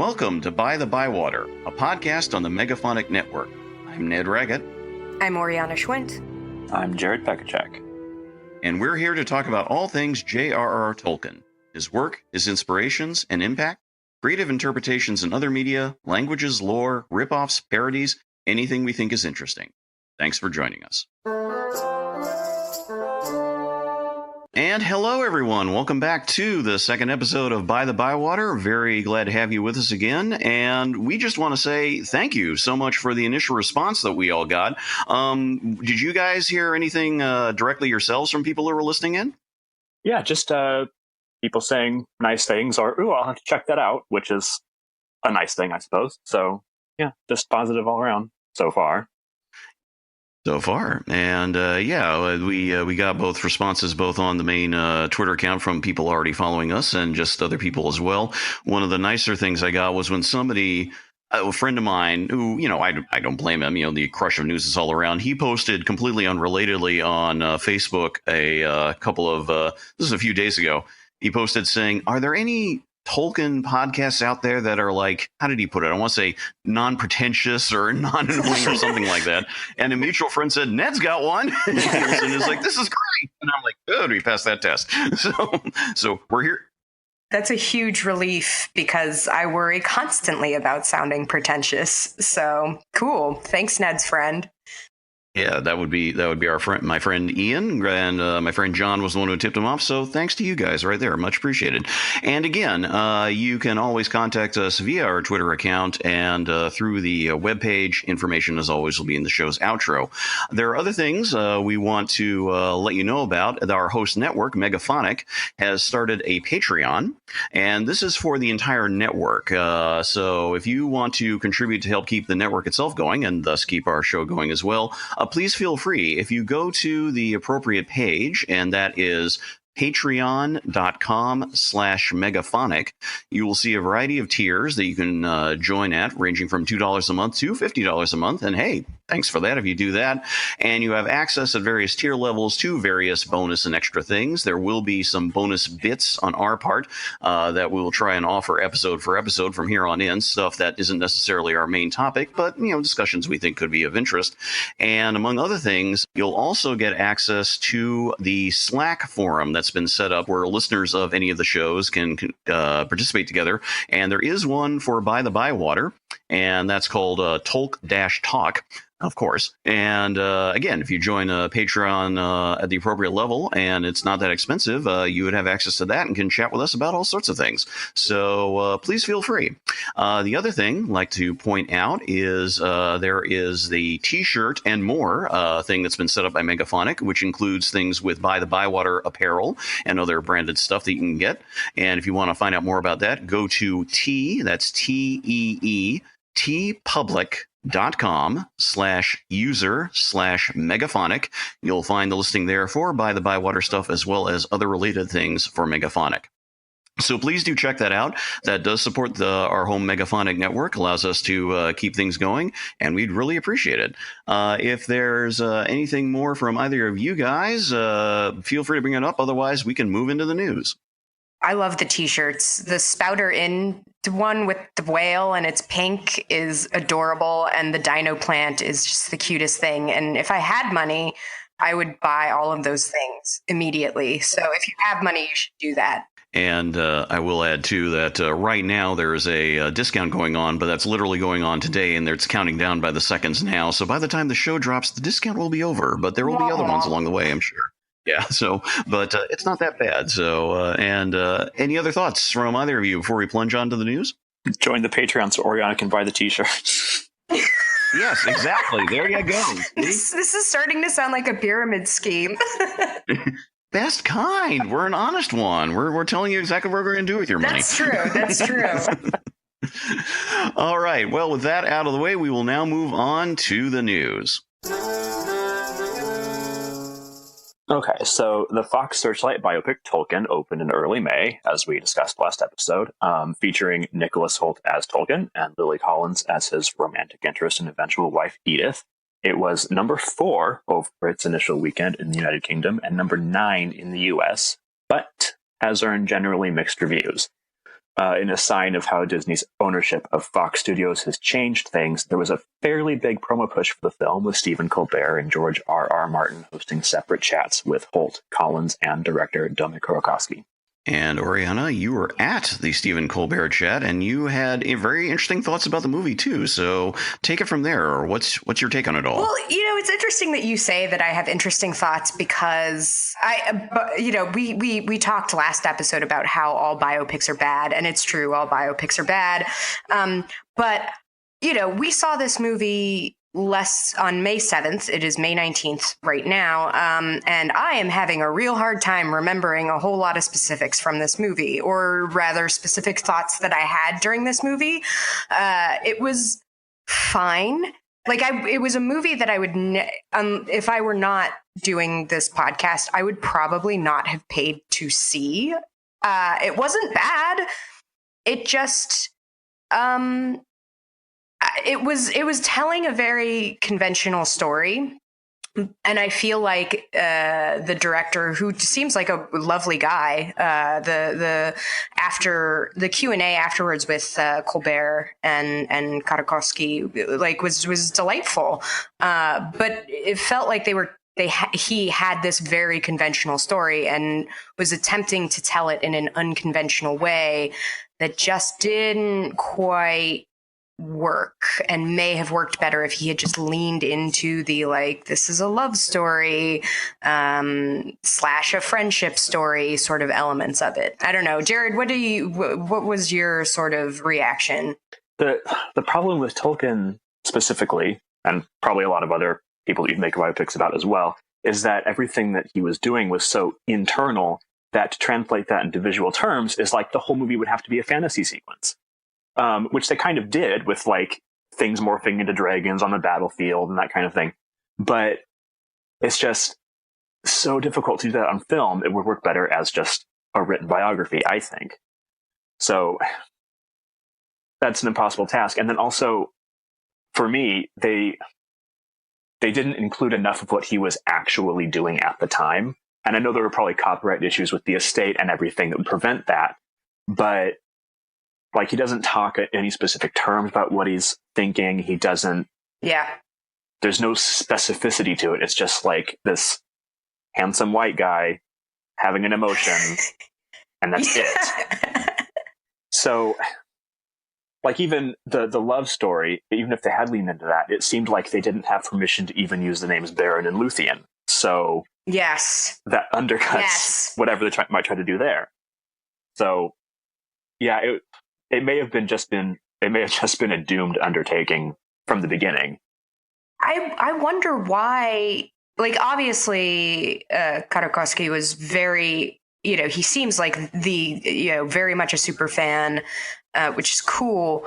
Welcome to By-The-Bywater, a podcast on the Megaphonic Network. I'm Ned Raggett. I'm Oriana Schwindt. I'm Jared Pechaček. And we're here to talk about all things J.R.R. Tolkien, his work, his inspirations and impact, creative interpretations in other media, languages, lore, rip-offs, parodies, anything we think is interesting. Thanks for joining us. And hello, everyone. Welcome back to the second episode of By-The-Bywater. Very glad to have you with us again. And we just want to say thank you so much for the initial response that we all got. Did you guys hear anything directly yourselves from people who were listening in? Yeah, just people saying nice things or, ooh, I'll have to check that out, which is a nice thing, I suppose. So, yeah, just positive all around so far. And we got both responses both on the main Twitter account from people already following us and just other people as well. One of the nicer things I got was when somebody, a friend of mine who, I don't blame him, the crush of news is all around. He posted completely unrelatedly on Facebook a couple of, this is a few days ago. He posted saying, are there any Tolkien podcasts out there that are like, how did he put it? I want to say non-pretentious or non-annoying or something like that. And a mutual friend said, Ned's got one. And is like, this is great. And I'm like, good, we passed that test. So we're here. That's a huge relief because I worry constantly about sounding pretentious. So cool. Thanks, Ned's friend. Yeah, that would be our friend, my friend Ian, and my friend John was the one who tipped him off. So thanks to you guys right there, much appreciated. And again, you can always contact us via our Twitter account and through the webpage. Information, as always, will be in the show's outro. There are other things we want to let you know about. Our host network, Megaphonic, has started a Patreon, and this is for the entire network. So if you want to contribute to help keep the network itself going and thus keep our show going as well, please feel free. If you go to the appropriate page, and that is patreon.com/megaphonic, you will see a variety of tiers that you can join at, ranging from $2 a month to $50 a month. And hey, thanks for that if you do that. And you have access at various tier levels to various bonus and extra things. There will be some bonus bits on our part that we will try and offer episode for episode from here on in, stuff that isn't necessarily our main topic, but discussions we think could be of interest. And among other things, you'll also get access to the Slack forum that's been set up where listeners of any of the shows can participate together. And there is one for By-The-Bywater, and that's called Tolk-Talk. Of course. And again, if you join a Patreon at the appropriate level and it's not that expensive, you would have access to that and can chat with us about all sorts of things. So please feel free. The other thing I'd like to point out is there is the T-shirt and more thing that's been set up by Megaphonic, which includes things with By-The-Bywater apparel and other branded stuff that you can get. And if you want to find out more about that, go to that's TEE, tpublic.com/user/megaphonic. You'll find the listing there for By-The-Bywater stuff as well as other related things for Megaphonic. So please do check that out. That does support our home Megaphonic network, allows us to keep things going, and we'd really appreciate it. If there's anything more from either of you guys, feel free to bring it up. Otherwise, we can move into the news. I love the T-shirts. The Spouter Inn one with the whale and it's pink is adorable, and the dino plant is just the cutest thing. And if I had money, I would buy all of those things immediately. So if you have money, you should do that. And I will add, too, that right now there's a discount going on, but that's literally going on today, and it's counting down by the seconds now. So by the time the show drops, the discount will be over, but there will be other ones along the way, I'm sure. Yeah, but it's not that bad. So, any other thoughts from either of you before we plunge on to the news? Join the Patreon so Oriana can buy the T-shirt. Yes, exactly. There you go. This is starting to sound like a pyramid scheme. Best kind. We're an honest one. We're telling you exactly what we're going to do with your money. That's true. All right. Well, with that out of the way, we will now move on to the news. Okay, so the Fox Searchlight biopic Tolkien opened in early May, as we discussed last episode, featuring Nicholas Hoult as Tolkien and Lily Collins as his romantic interest and eventual wife Edith. It was number 4 over its initial weekend in the United Kingdom and number 9 in the US, but has earned generally mixed reviews. in a sign of how Disney's ownership of Fox Studios has changed things, there was a fairly big promo push for the film with Stephen Colbert and George R.R. Martin hosting separate chats with Holt, Collins, and director Dominik Korotkowski. And Oriana, you were at the Stephen Colbert chat, and you had very interesting thoughts about the movie too. So take it from there. What's your take on it all? Well, it's interesting that you say that I have interesting thoughts because we talked last episode about how all biopics are bad, and it's true, all biopics are bad. But we saw this movie on May 7th. It is May 19th right now. And I am having a real hard time remembering a whole lot of specifics from this movie, or rather specific thoughts that I had during this movie. It was fine. It was a movie that I would, if I were not doing this podcast, I would probably not have paid to see. It wasn't bad. It just, it was telling a very conventional story. And I feel like the director, who seems like a lovely guy, after the Q&A afterwards with Colbert and Korotkowski, was delightful. But it felt like he had this very conventional story and was attempting to tell it in an unconventional way that just didn't quite work, and may have worked better if he had just leaned into the this is a love story / a friendship story sort of elements of it. I don't know, Jared, what was your sort of reaction? The problem with Tolkien specifically, and probably a lot of other people that you make biopics about as well, is that everything that he was doing was so internal that to translate that into visual terms is like the whole movie would have to be a fantasy sequence. Which they kind of did with things morphing into dragons on the battlefield and that kind of thing. But it's just so difficult to do that on film. It would work better as just a written biography, I think. So that's an impossible task. And then also, for me, they didn't include enough of what he was actually doing at the time. And I know there were probably copyright issues with the estate and everything that would prevent that. But he doesn't talk in any specific terms about what he's thinking. He doesn't. Yeah. There's no specificity to it. It's just this handsome white guy having an emotion, and that's it. So, even the love story, even if they had leaned into that, it seemed like they didn't have permission to even use the names Baron and Luthien. So, yes, that undercuts whatever they might try to do there. So, yeah, it may have just been a doomed undertaking from the beginning. I wonder why. Obviously, Korotkowski was very, he seems like very much a super fan, which is cool.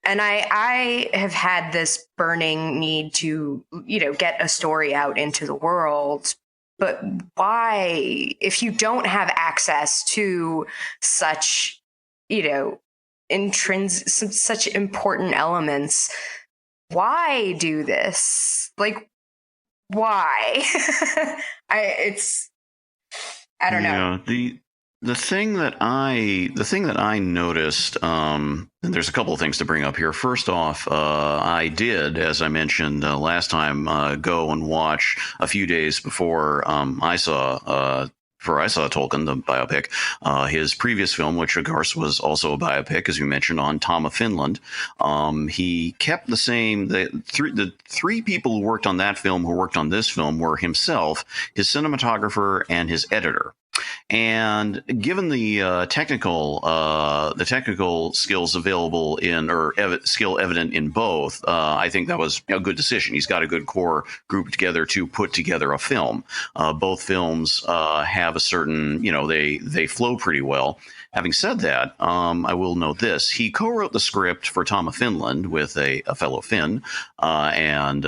And I have had this burning need to, get a story out into the world. But why, if you don't have access to such, such important elements, why do this? Why? I don't know. The thing that I noticed, and there's a couple of things to bring up here. First off, I did, as I mentioned last time, go and watch a few days before I saw Tolkien, the biopic, his previous film, which of course was also a biopic, as you mentioned, on Tom of Finland. He kept the same. The three people who worked on that film who worked on this film were himself, his cinematographer, and his editor. And given the technical skills available skill evident in both, I think that was a good decision. He's got a good core group together to put together a film. Both films have a certain, they flow pretty well. Having said that, I will note this. He co-wrote the script for Tom of Finland with a fellow Finn, and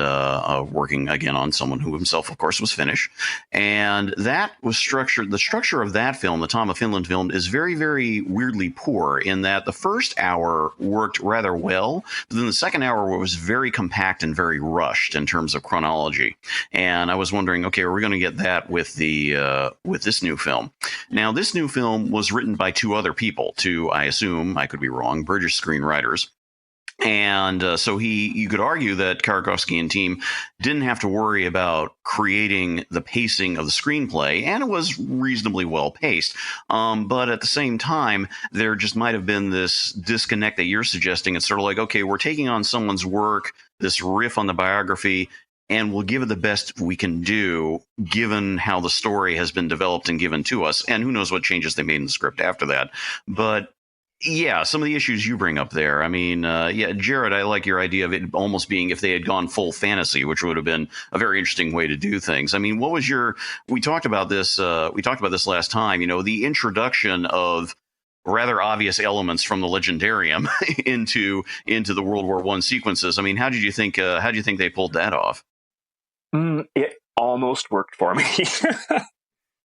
working again on someone who himself, of course, was Finnish. And that was structured. The structure of that film, the Tom of Finland film, is very, very weirdly poor in that the first hour worked rather well, but then the second hour was very compact and very rushed in terms of chronology. And I was wondering, okay, are we going to get that with this new film? Now, this new film was written by two two other people, two, I assume, I could be wrong, British screenwriters. And so you could argue that Karakovsky and team didn't have to worry about creating the pacing of the screenplay, and it was reasonably well paced. But at the same time, there just might have been this disconnect that you're suggesting. It's sort of like, okay, we're taking on someone's work, this riff on the biography, and we'll give it the best we can do, given how the story has been developed and given to us. And who knows what changes they made in the script after that. But yeah, some of the issues you bring up there. I mean, yeah, Jared, I like your idea of it almost being if they had gone full fantasy, which would have been a very interesting way to do things. I mean, what was we talked about this last time, the introduction of rather obvious elements from the Legendarium into the World War I sequences. I mean, how did you think they pulled that off? It almost worked for me.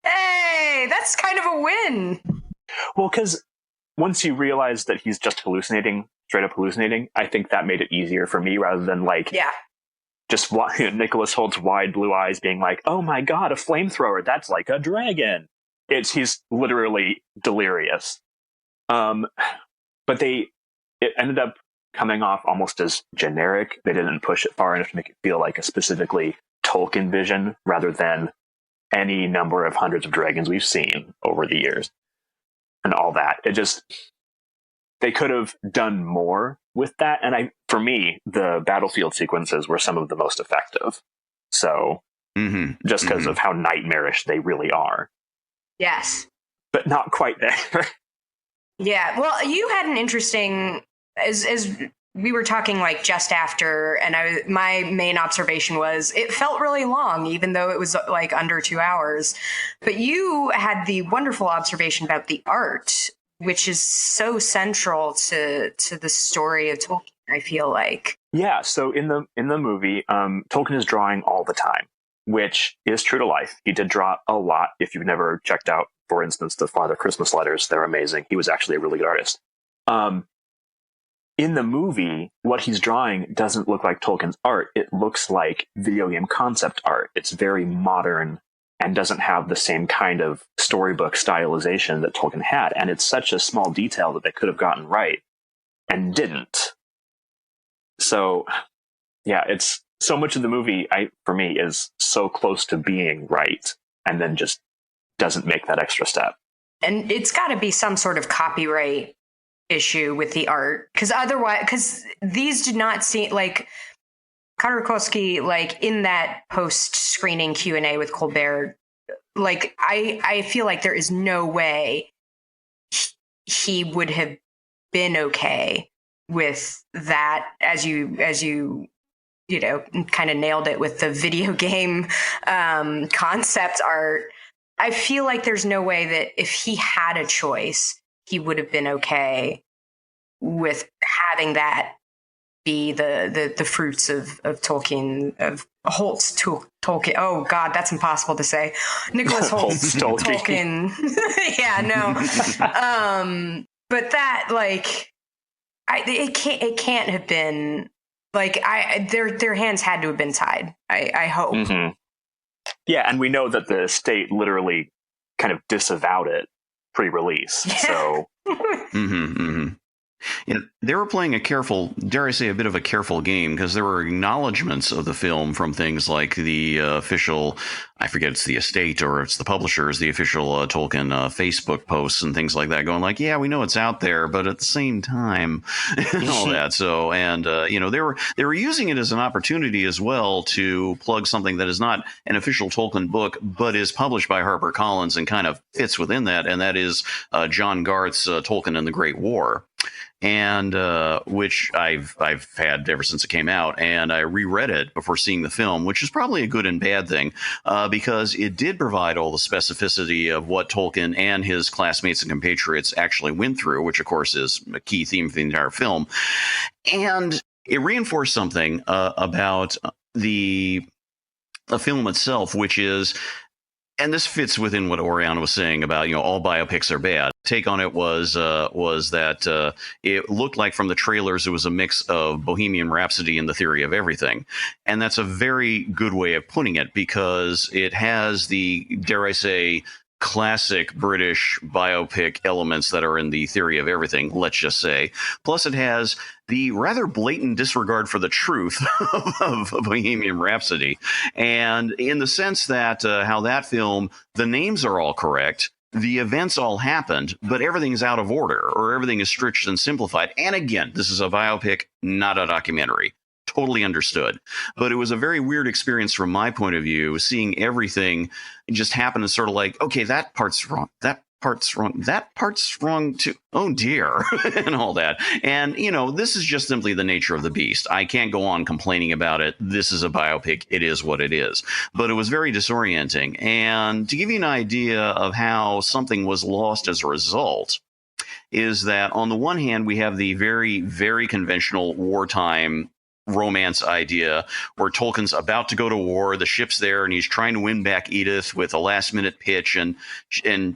Hey, that's kind of a win. Well, because once you realize that he's just straight up hallucinating, I think that made it easier for me rather than just Nicholas Holt's wide blue eyes being like, oh my God, a flamethrower. That's like a dragon. He's literally delirious. But it ended up coming off almost as generic. They didn't push it far enough to make it feel like a specifically Tolkien vision rather than any number of hundreds of dragons we've seen over the years and all that. They could have done more with that. And for me, the battlefield sequences were some of the most effective. So just because of how nightmarish they really are. Yes. But not quite there. Yeah. Well, you had an interesting, as we were talking just after, and my main observation was it felt really long, even though it was under 2 hours. But you had the wonderful observation about the art, which is so central to the story of Tolkien, I feel like. Yeah. So in the movie, Tolkien is drawing all the time, which is true to life. He did draw a lot. If you've never checked out, for instance, the Father Christmas letters, they're amazing. He was actually a really good artist. In the movie, what he's drawing doesn't look like Tolkien's art. It looks like video game concept art. It's very modern and doesn't have the same kind of storybook stylization that Tolkien had. And it's such a small detail that they could have gotten right and didn't. So, yeah, it's so much of the movie, for me, is so close to being right and then just doesn't make that extra step. And it's got to be some sort of copyright issue with the art, because these did not seem like Karakovsky, in that post-screening Q&A with Colbert, I feel like there is no way he would have been okay with that, as you kind of nailed it with the video game concept art. I feel like there's no way that if he had a choice, he would have been okay with having that be the fruits of Tolkien, of Holt's Tolkien. Oh God, that's impossible to say. Nicholas Holt's Tolkien. Yeah, no. But that it can't have been their hands had to have been tied. I hope. Mm-hmm. Yeah, and we know that the state literally kind of disavowed it pre-release. Yeah. So, they were playing a careful, dare I say, a bit of a careful game, because there were acknowledgments of the film from things like the official, I forget it's the estate or it's the publishers, the official Tolkien Facebook posts and things like that, going yeah, we know it's out there, but at the same time, and all that. So, and they were using it as an opportunity as well to plug something that is not an official Tolkien book, but is published by HarperCollins and kind of fits within that, and that is John Garth's Tolkien and the Great War. And which I've had ever since it came out, and I reread it before seeing the film, which is probably a good and bad thing, because it did provide all the specificity of what Tolkien and his classmates and compatriots actually went through, which of course is a key theme for the entire film, and it reinforced something about the film itself, which is. And this fits within what Oriana was saying about, all biopics are bad. Take on it was that it looked like from the trailers it was a mix of Bohemian Rhapsody and The Theory of Everything. And that's a very good way of putting it, because it has the, dare I say, classic British biopic elements that are in the theory of everything, let's just say. Plus, it has the rather blatant disregard for the truth of Bohemian Rhapsody. And in the sense that how that film, the names are all correct, the events all happened, but everything's out of order, or everything is stretched and simplified. And again, this is a biopic, not a documentary. Totally understood. But it was a very weird experience from my point of view, seeing everything just happen and sort of like, okay, that part's wrong. That part's wrong. That part's wrong too. Oh dear. And all that. And, this is just simply the nature of the beast. I can't go on complaining about it. This is a biopic. It is what it is. But it was very disorienting. And to give you an idea of how something was lost as a result, is that on the one hand, we have the very, very conventional wartime romance idea where Tolkien's about to go to war, the ship's there, and he's trying to win back Edith with a last minute pitch, and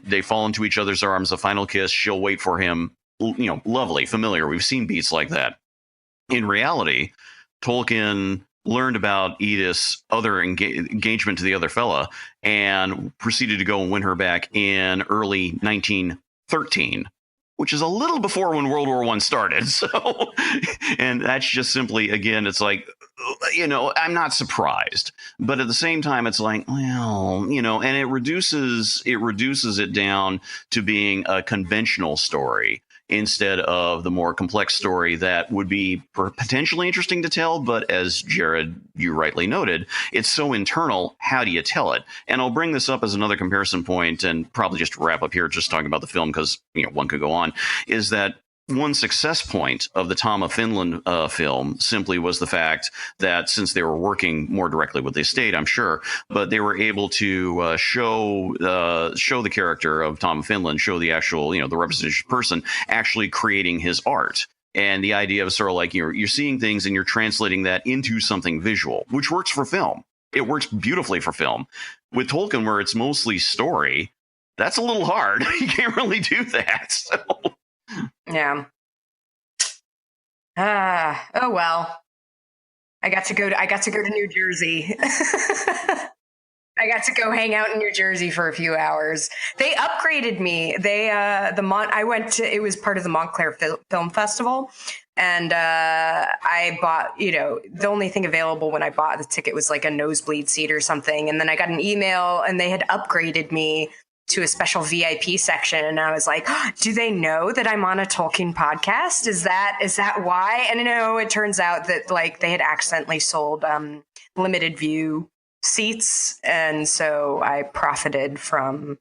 they fall into each other's arms, a final kiss, she'll wait for him. Lovely, familiar. We've seen beats like that. In reality, Tolkien learned about Edith's other engagement to the other fella and proceeded to go and win her back in early 1913. Which is a little before when World War I started. So, and that's just simply, again, it's like, I'm not surprised. But at the same time, it's like, well, and it reduces it down to being a conventional story instead of the more complex story that would be potentially interesting to tell. But as Jared, you rightly noted, it's so internal. How do you tell it? And I'll bring this up as another comparison point, and probably just wrap up here, just talking about the film, because one could go on, is that one success point of the Tom of Finland film simply was the fact that since they were working more directly with the estate, I'm sure, but they were able to show the character of Tom of Finland, show the actual, the representation person actually creating his art. And the idea of sort of like you're seeing things and you're translating that into something visual, which works for film. It works beautifully for film. With Tolkien, where it's mostly story, that's a little hard. You can't really do that. So. Yeah. Oh well. I got to go to New Jersey. I got to go hang out in New Jersey for a few hours. They upgraded me. I went to, it was part of the Montclair Film Festival. And I bought, the only thing available when I bought the ticket was like a nosebleed seat or something. And then I got an email and they had upgraded me to a special VIP section. And I was like, do they know that I'm on a Tolkien podcast? Is that why? And it turns out that like they had accidentally sold limited view seats. And so I profited from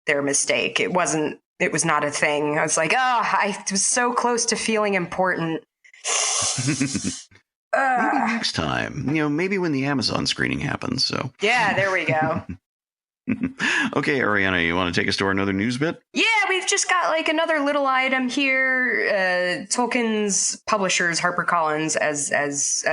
their mistake. It was not a thing. I was like, I was so close to feeling important. Maybe next time, maybe when the Amazon screening happens. So yeah, there we go. Okay, Oriana, you want to take us to another news bit? Yeah, we've just got like another little item here. Tolkien's publishers, HarperCollins, as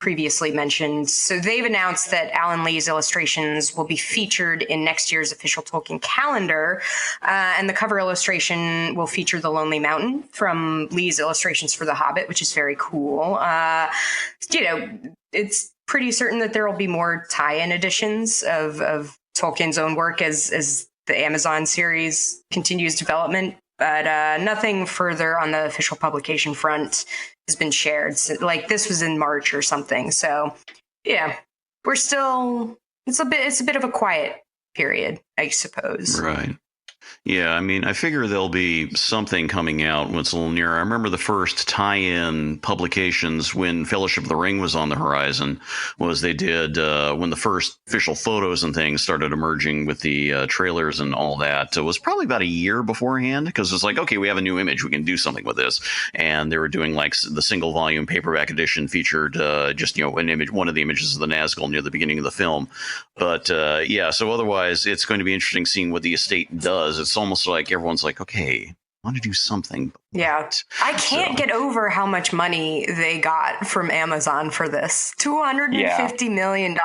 previously mentioned. So they've announced that Alan Lee's illustrations will be featured in next year's official Tolkien calendar. And the cover illustration will feature the Lonely Mountain from Lee's illustrations for The Hobbit, which is very cool. It's pretty certain that there will be more tie-in editions of Tolkien's own work as the Amazon series continues development, but nothing further on the official publication front has been shared. So, like this was in March or something. So yeah, we're still, it's a bit of a quiet period, I suppose. Right. Yeah, I mean, I figure there'll be something coming out when it's a little nearer. I remember the first tie-in publications when Fellowship of the Ring was on the horizon was they did when the first official photos and things started emerging with the trailers and all that. It was probably about a year beforehand because it's like, okay, we have a new image. We can do something with this. And they were doing like the single volume paperback edition featured just, an image, one of the images of the Nazgul near the beginning of the film. But yeah, so otherwise it's going to be interesting seeing what the estate does. It's almost like everyone's like, okay, I want to do something. Yeah. I can't get over how much money they got from Amazon for this. $250 million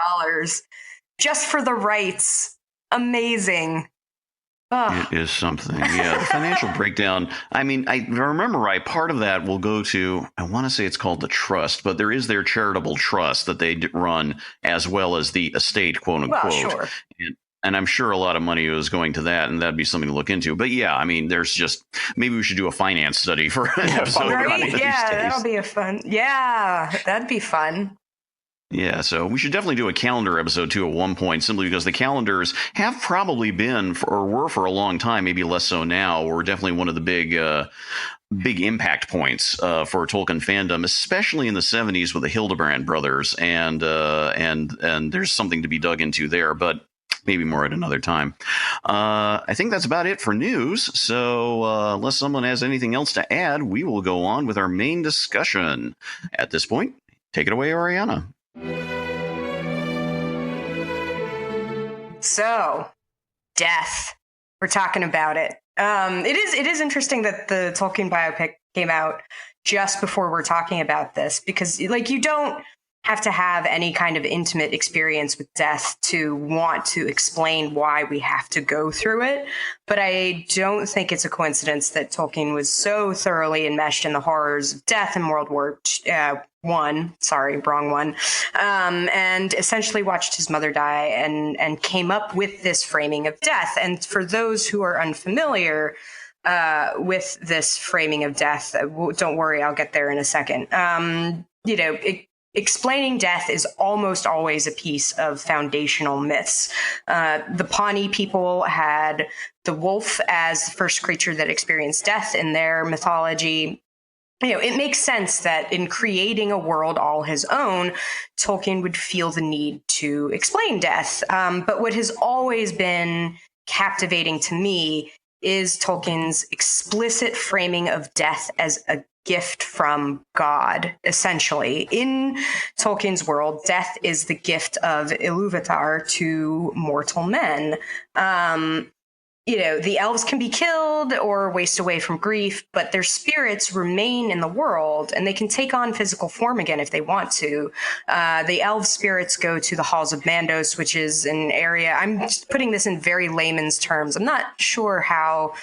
just for the rights. Amazing. It is something. Yeah, the financial breakdown. I mean, if I remember right, part of that will go to, I want to say it's called the trust, but there is their charitable trust that they run as well as the estate, quote unquote. Well, sure. And I'm sure a lot of money was going to that, and that'd be something to look into. But yeah, I mean, there's just maybe we should do a finance study for an episode. Right? Yeah, that'll be a fun. Yeah, that'd be fun. Yeah, so we should definitely do a calendar episode too at one point, simply because the calendars have probably been or were for a long time, maybe less so now. We're definitely one of the big impact points for Tolkien fandom, especially in the 70s with the Hildebrand brothers, and there's something to be dug into there, but maybe more at another time. I think that's about it for news. So unless someone has anything else to add, we will go on with our main discussion. At this point, take it away, Oriana. So, death. We're talking about it. It is interesting that the Tolkien biopic came out just before we're talking about this, because like you don't have to have any kind of intimate experience with death to want to explain why we have to go through it. But I don't think it's a coincidence that Tolkien was so thoroughly enmeshed in the horrors of death in World War One. Sorry, wrong one. And essentially watched his mother die and came up with this framing of death. And for those who are unfamiliar with this framing of death, don't worry, I'll get there in a second. Explaining death is almost always a piece of foundational myths. The Pawnee people had the wolf as the first creature that experienced death in their mythology. It makes sense that in creating a world all his own, Tolkien would feel the need to explain death. But what has always been captivating to me is Tolkien's explicit framing of death as a gift from God, essentially. In Tolkien's world, death is the gift of Ilúvatar to mortal men. The elves can be killed or waste away from grief, but their spirits remain in the world, and they can take on physical form again if they want to. The elf spirits go to the halls of Mandos, which is an area, I'm just putting this in very layman's terms. I'm not sure how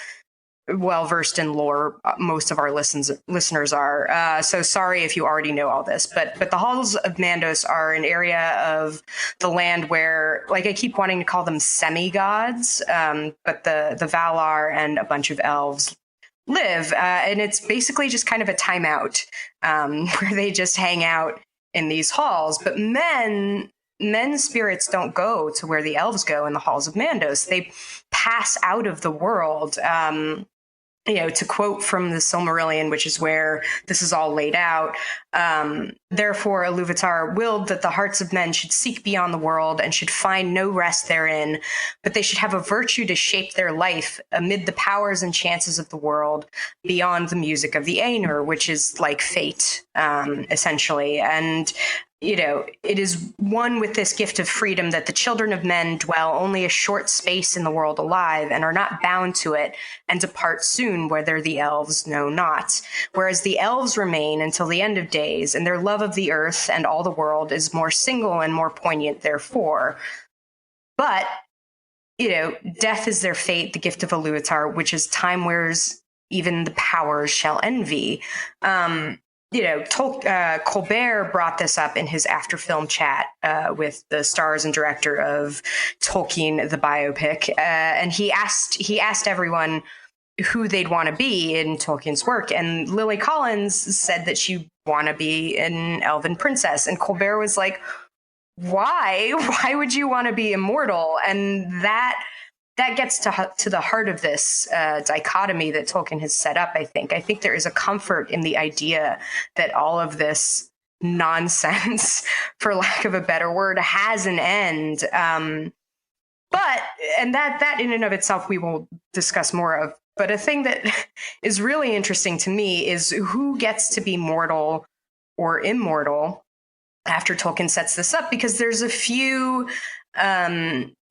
well-versed in lore most of our listeners are. So sorry if you already know all this, but the halls of Mandos are an area of the land where, like, I keep wanting to call them semi-gods, but the Valar and a bunch of elves live. And it's basically just kind of a timeout where they just hang out in these halls. But men's spirits don't go to where the elves go in the halls of Mandos. They pass out of the world. To quote from the Silmarillion, which is where this is all laid out, therefore Ilúvatar willed that the hearts of men should seek beyond the world and should find no rest therein, but they should have a virtue to shape their life amid the powers and chances of the world beyond the music of the Ainur, which is like fate, essentially. And it is one with this gift of freedom that the children of men dwell only a short space in the world alive and are not bound to it and depart soon, whether the elves know not. Whereas the elves remain until the end of days, and their love of the earth and all the world is more single and more poignant therefore. But, death is their fate, the gift of Ilúvatar, which is time wears even the powers shall envy. Colbert brought this up in his after-film chat with the stars and director of Tolkien, the biopic, and he asked everyone who they'd want to be in Tolkien's work, and Lily Collins said that she want to be an elven princess, and Colbert was like, "Why? Why would you want to be immortal?" And that gets to the heart of this dichotomy that Tolkien has set up, I think. I think there is a comfort in the idea that all of this nonsense, for lack of a better word, has an end. But that in and of itself we will discuss more of. But a thing that is really interesting to me is who gets to be mortal or immortal after Tolkien sets this up, because there's a few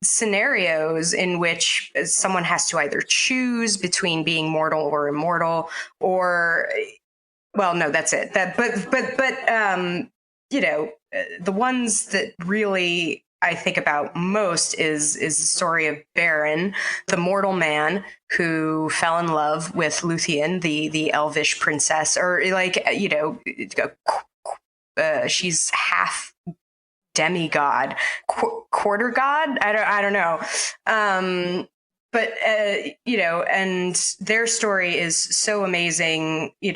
scenarios in which someone has to either choose between being mortal or immortal, or, well, no, that's it. The ones that really I think about most is the story of Beren, the mortal man who fell in love with Luthien, the elvish princess, or she's half demigod, quarter god. I don't know. But and their story is so amazing. They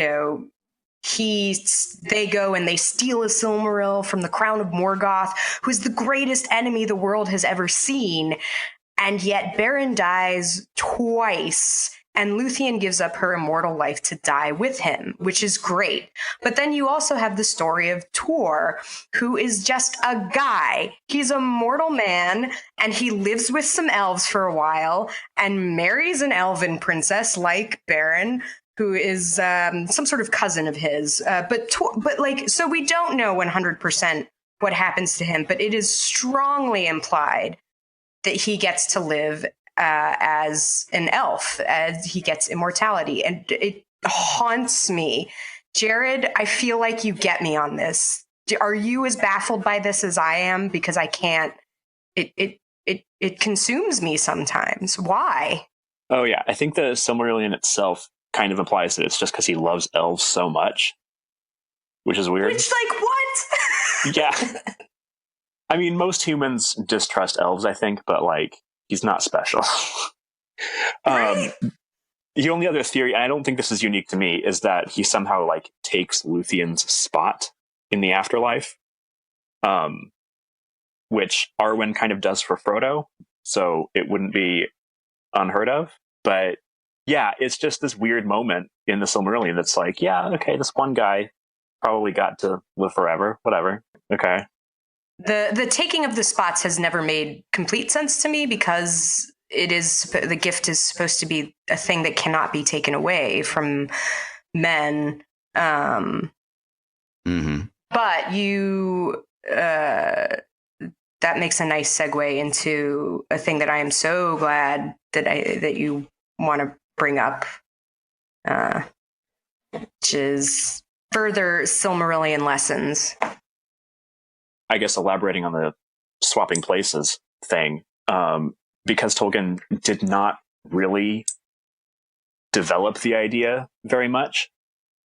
go and they steal a Silmaril from the crown of Morgoth, who is the greatest enemy the world has ever seen. And yet Beren dies twice, and Luthien gives up her immortal life to die with him, which is great. But then you also have the story of Tuor, who is just a guy. He's a mortal man, and he lives with some elves for a while and marries an elven princess like Beren, who is some sort of cousin of his. So we don't know 100% what happens to him, but it is strongly implied that he gets to live as an elf, as he gets immortality. And it haunts me. Jared, I feel like you get me on this. Are you as baffled by this as I am? Because I can't, it consumes me sometimes. Why? Oh yeah, I think the Silmarillion itself kind of implies that it's just because he loves elves so much, which is weird. It's like, what? Yeah. I mean, most humans distrust elves, I think, but he's not special. Right? The only other theory, and I don't think this is unique to me, is that he somehow takes Luthien's spot in the afterlife, which Arwen kind of does for Frodo, so it wouldn't be unheard of. But yeah, it's just this weird moment in the Silmarillion that's okay, this one guy probably got to live forever, whatever. Okay. The taking of the spots has never made complete sense to me, because the gift is supposed to be a thing that cannot be taken away from men. But that makes a nice segue into a thing that I am so glad that you want to bring up, which is further Silmarillion lessons. I guess elaborating on the swapping places thing, because Tolkien did not really develop the idea very much,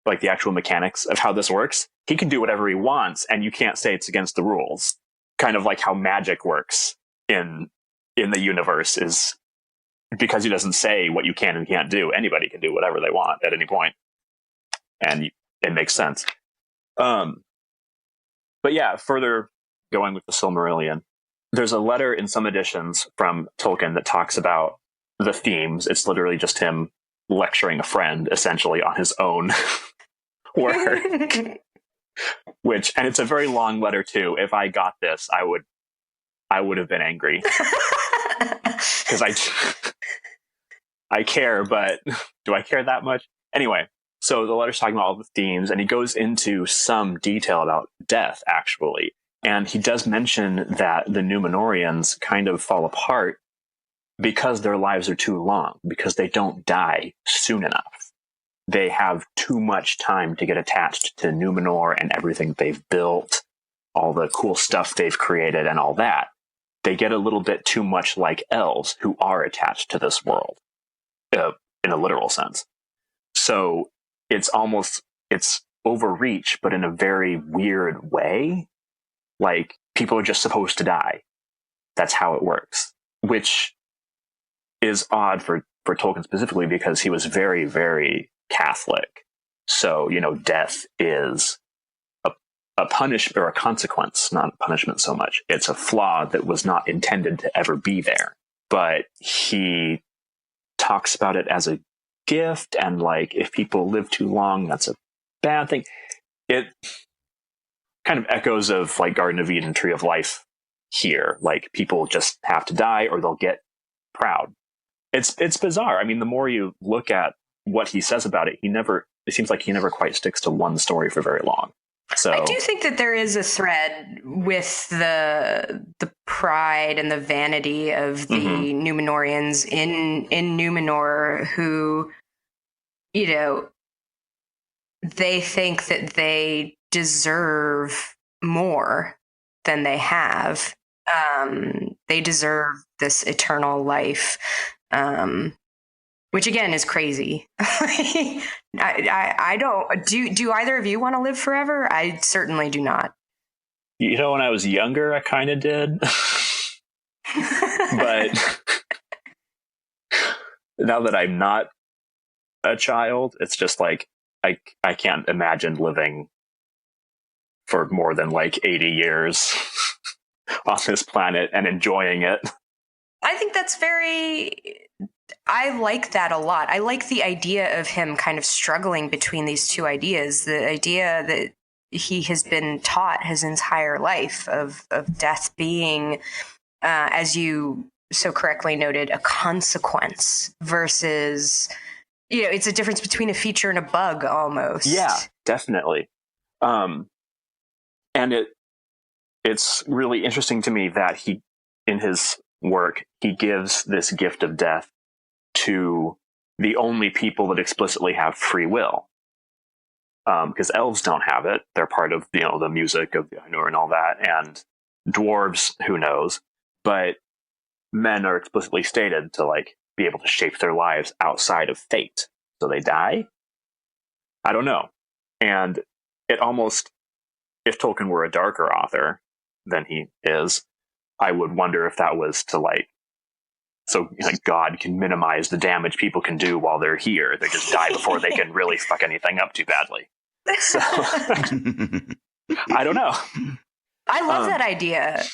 the actual mechanics of how this works. He can do whatever he wants, and you can't say it's against the rules. Kind of like how magic works in the universe, is because he doesn't say what you can and can't do. Anybody can do whatever they want at any point, and it makes sense. But yeah, further going with the Silmarillion, there's a letter in some editions from Tolkien that talks about the themes. It's literally just him lecturing a friend, essentially, on his own work. And it's a very long letter too. If I got this, I would have been angry. Because I care, but do I care that much? Anyway, so the letter's talking about all the themes, and he goes into some detail about death, actually. And he does mention that the Númenóreans kind of fall apart because their lives are too long, because they don't die soon enough. They have too much time to get attached to Númenor and everything they've built, all the cool stuff they've created and all that. They get a little bit too much like elves, who are attached to this world, in a literal sense. So it's overreach, but in a very weird way. People are just supposed to die. That's how it works, which is odd for Tolkien specifically, because he was very, very Catholic. So, death is a punishment or a consequence, not punishment so much. It's a flaw that was not intended to ever be there. But he talks about it as a gift, and if people live too long, that's a bad thing. It kind of echoes of Garden of Eden, Tree of Life here. People just have to die or they'll get proud. It's bizarre. I mean, the more you look at what he says about it, it seems like he never quite sticks to one story for very long. So I do think that there is a thread with the pride and the vanity of the Númenóreans in Númenor, who, they think that they deserve more than they have. They deserve this eternal life, which again is crazy. I don't. Do either of you want to live forever? I certainly do not. You know, when I was younger, I kind of did. But now that I'm not a child, it's just like I can't imagine living for more than like 80 years on this planet and enjoying it. I think that's I like that a lot. I like the idea of him kind of struggling between these two ideas. The idea that he has been taught his entire life of death being, as you so correctly noted, a consequence versus, it's a difference between a feature and a bug almost. Yeah, definitely. And it's really interesting to me that he, in his work, he gives this gift of death to the only people that explicitly have free will. Because elves don't have it. They're part of, the music of the Ainur and all that. And dwarves, who knows? But men are explicitly stated to be able to shape their lives outside of fate. So they die? I don't know. And it almost, if Tolkien were a darker author than he is, I would wonder if that was to so God can minimize the damage people can do while they're here. They just die before they can really fuck anything up too badly. So I don't know. I love that idea.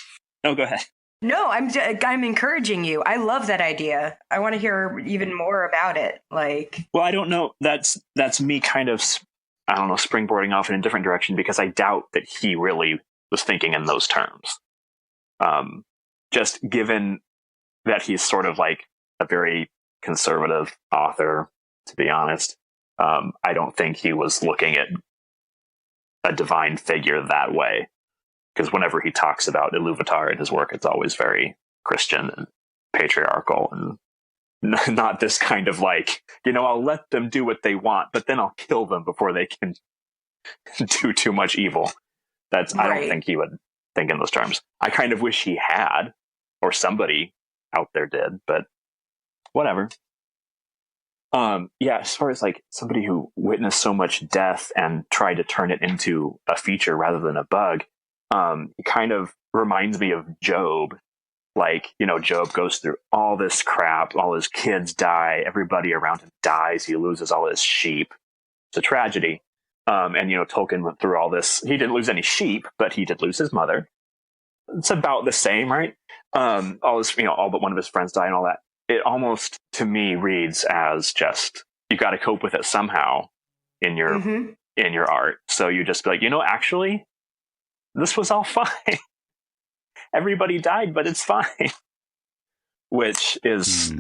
Oh, go ahead. No, I'm encouraging you. I love that idea. I want to hear even more about it. Well, I don't know. That's me kind of, I don't know, springboarding off in a different direction, because I doubt that he really was thinking in those terms. Just given that he's sort of a very conservative author, to be honest. I don't think he was looking at a divine figure that way, because whenever he talks about Iluvatar in his work, it's always very Christian and patriarchal, and not this kind of I'll let them do what they want, but then I'll kill them before they can do too much evil. Right. I don't think he would think in those terms. I kind of wish he had, or somebody out there did, but whatever. As far as somebody who witnessed so much death and tried to turn it into a feature rather than a bug, it kind of reminds me of Job. Job goes through all this crap, all his kids die, everybody around him dies, he loses all his sheep. It's a tragedy. And Tolkien went through all this. He didn't lose any sheep, but he did lose his mother. It's about the same, right? All but one of his friends died and all that. It almost, to me, reads as just, you got to cope with it somehow in your in your art. So you just be like, actually, this was all fine. Everybody died, but it's fine. Which is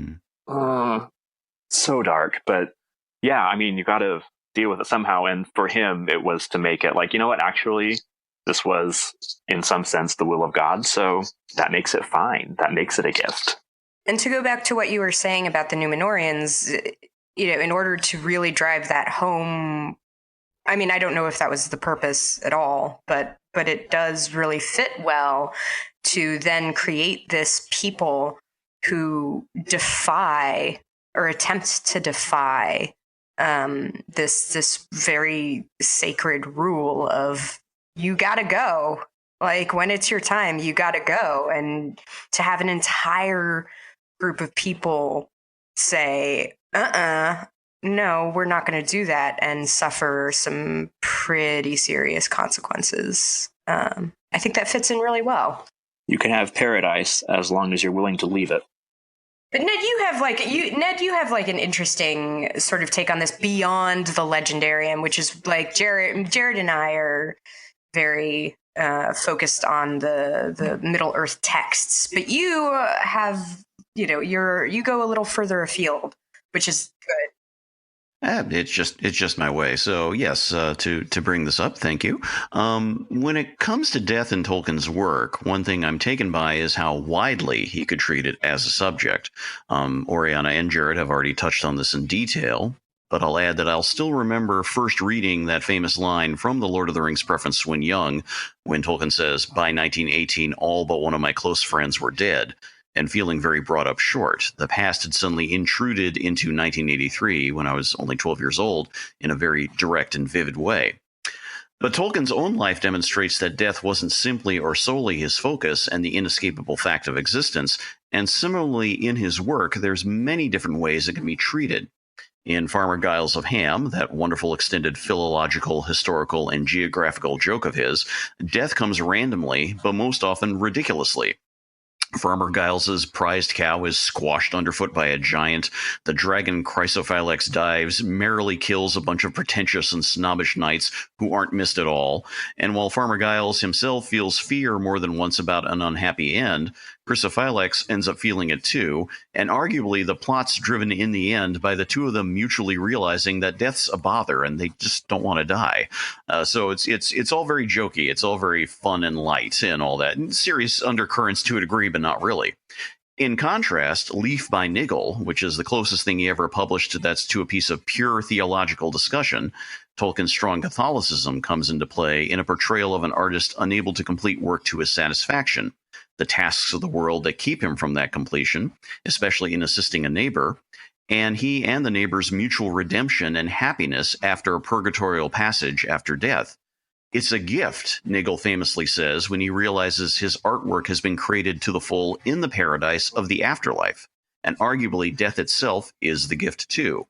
so dark. But yeah, you got to deal with it somehow. And for him, it was to make it actually, this was, in some sense, the will of God. So that makes it fine. That makes it a gift. And to go back to what you were saying about the Númenóreans, in order to really drive that home, I don't know if that was the purpose at all, but it does really fit well to then create this people who defy or attempt to defy this very sacred rule of, you gotta go. When it's your time, you gotta go. And to have an entire group of people say, no, we're not going to do that, and suffer some pretty serious consequences. I think that fits in really well. You can have paradise as long as you're willing to leave it. But Ned, you have an interesting sort of take on this beyond the legendarium, which is Jared and I are very focused on the Middle Earth texts, but you have, you go a little further afield, which is good. It's just my way. So yes, to bring this up, thank you. When it comes to death in Tolkien's work, one thing I'm taken by is how widely he could treat it as a subject. Oriana and Jared have already touched on this in detail, but I'll add that I'll still remember first reading that famous line from the Lord of the Rings preface when young, when Tolkien says, "By 1918, all but one of my close friends were dead," and feeling very brought up short. The past had suddenly intruded into 1983, when I was only 12 years old, in a very direct and vivid way. But Tolkien's own life demonstrates that death wasn't simply or solely his focus and the inescapable fact of existence. And similarly, in his work, there's many different ways it can be treated. In Farmer Giles of Ham, that wonderful extended philological, historical, and geographical joke of his, death comes randomly, but most often ridiculously. Farmer Giles's prized cow is squashed underfoot by a giant. The dragon Chrysophylax dives, merrily kills a bunch of pretentious and snobbish knights who aren't missed at all. And while Farmer Giles himself feels fear more than once about an unhappy end, Chrysophylax ends up feeling it too, and arguably the plot's driven in the end by the two of them mutually realizing that death's a bother and they just don't want to die. So it's all very jokey, it's all very fun and light and all that, and serious undercurrents to a degree, but not really. In contrast, Leaf by Niggle, which is the closest thing he ever published that's to a piece of pure theological discussion, Tolkien's strong Catholicism comes into play in a portrayal of an artist unable to complete work to his satisfaction, the tasks of the world that keep him from that completion, especially in assisting a neighbor, and he and the neighbor's mutual redemption and happiness after a purgatorial passage after death. It's a gift, Niggle famously says, when he realizes his artwork has been created to the full in the paradise of the afterlife, and arguably death itself is the gift too.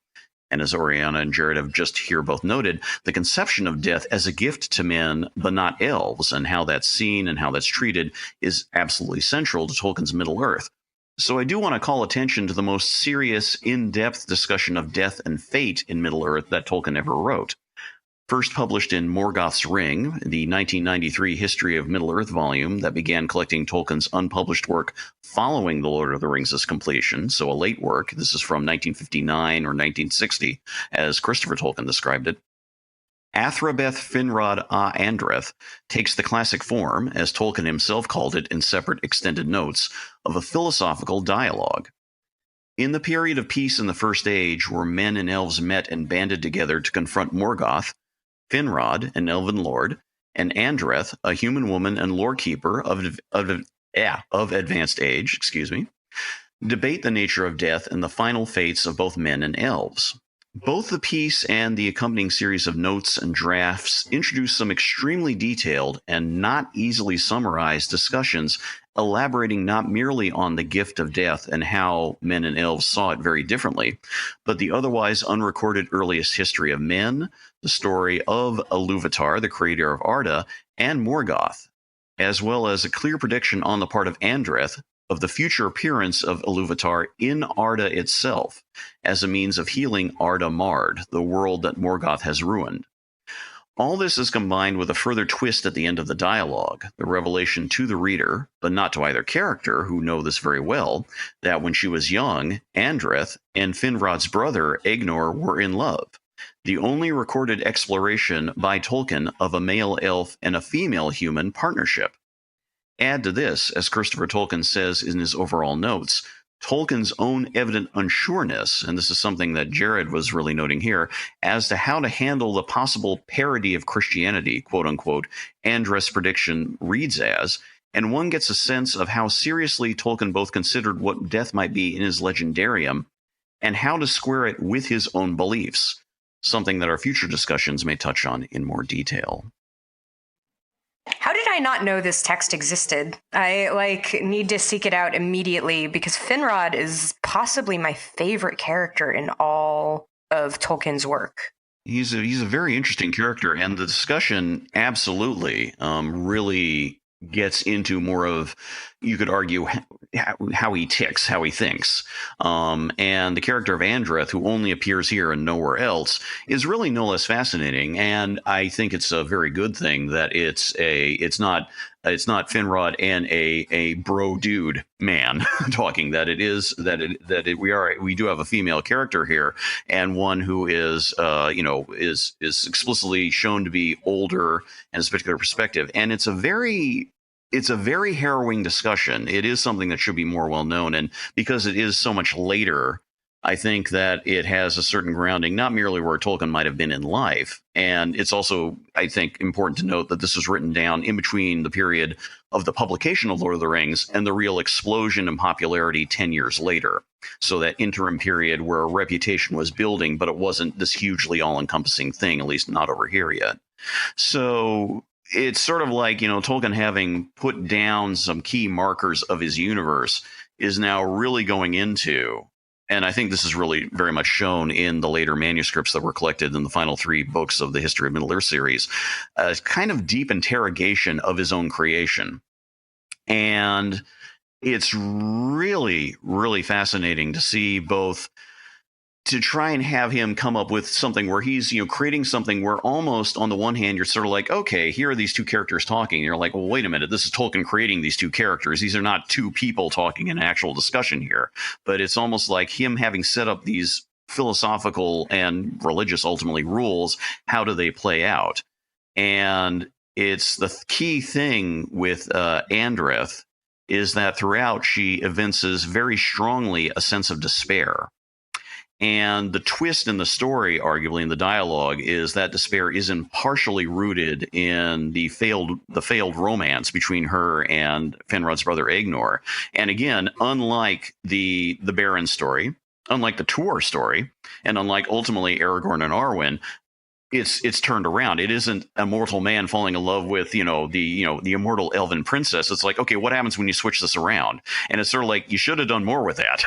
And as Oriana and Jared have just here both noted, the conception of death as a gift to men, but not elves, and how that's seen and how that's treated is absolutely central to Tolkien's Middle-earth. So I do want to call attention to the most serious, in-depth discussion of death and fate in Middle-earth that Tolkien ever wrote. First published in Morgoth's Ring, the 1993 History of Middle-earth volume that began collecting Tolkien's unpublished work following The Lord of the Rings' completion, so a late work. This is from 1959 or 1960, as Christopher Tolkien described it. Athrabeth Finrod and Andreth takes the classic form, as Tolkien himself called it in separate extended notes, of a philosophical dialogue. In the period of peace in the First Age, where men and elves met and banded together to confront Morgoth, Finrod, an elven lord, and Andreth, a human woman and lore-keeper of advanced age, debate the nature of death and the final fates of both men and elves. Both the piece and the accompanying series of notes and drafts introduce some extremely detailed and not easily summarized discussions, elaborating not merely on the gift of death and how men and elves saw it very differently, but the otherwise unrecorded earliest history of men, the story of Iluvatar, the creator of Arda, and Morgoth, as well as a clear prediction on the part of Andreth of the future appearance of Iluvatar in Arda itself, as a means of healing Arda Mard, the world that Morgoth has ruined. All this is combined with a further twist at the end of the dialogue, the revelation to the reader, but not to either character, who know this very well, that when she was young, Andreth and Finrod's brother, Egnor, were in love. The only recorded exploration by Tolkien of a male elf and a female human partnership. Add to this, as Christopher Tolkien says in his overall notes, Tolkien's own evident unsureness, and this is something that Jared was really noting here, as to how to handle the possible parody of Christianity, quote-unquote, Andreth's prediction reads as, and one gets a sense of how seriously Tolkien both considered what death might be in his legendarium, and how to square it with his own beliefs, something that our future discussions may touch on in more detail. How did I not know this text existed? I need to seek it out immediately because Finrod is possibly my favorite character in all of Tolkien's work. He's a very interesting character, and the discussion absolutely really gets into more of, you could argue, how he ticks, how he thinks. And the character of Andreth, who only appears here and nowhere else, is really no less fascinating. And I think it's a very good thing that it's not Finrod and a bro dude man talking. That it is we do have a female character here, and one who is explicitly shown to be older and has a particular perspective. And it's a very harrowing discussion. It is something that should be more well known, and because it is so much later I think that it has a certain grounding, not merely where Tolkien might have been in life. And it's also, I think, important to note that this was written down in between the period of the publication of Lord of the Rings and the real explosion in popularity 10 years later. So that interim period where a reputation was building, but it wasn't this hugely all-encompassing thing, at least not over here yet. So it's sort of like, Tolkien having put down some key markers of his universe is now really going into, and I think this is really very much shown in the later manuscripts that were collected in the final 3 books of the History of Middle-earth series, a kind of deep interrogation of his own creation. And it's really, really fascinating to see both, to try and have him come up with something where he's, creating something where almost on the one hand, you're sort of like, okay, here are these 2 characters talking. And you're like, well, wait a minute, this is Tolkien creating these 2 characters. These are not 2 people talking in actual discussion here. But it's almost like him having set up these philosophical and religious, ultimately, rules. How do they play out? And it's the key thing with Andreth is that throughout she evinces very strongly a sense of despair. And the twist in the story, arguably in the dialogue, is that despair isn't partially rooted in the failed romance between her and Finrod's brother Egnor. And again, unlike the Baron story, unlike the Tuor story, and unlike ultimately Aragorn and Arwen, it's turned around. It isn't a mortal man falling in love with, the immortal elven princess. It's like, okay, what happens when you switch this around? And it's sort of like, you should have done more with that.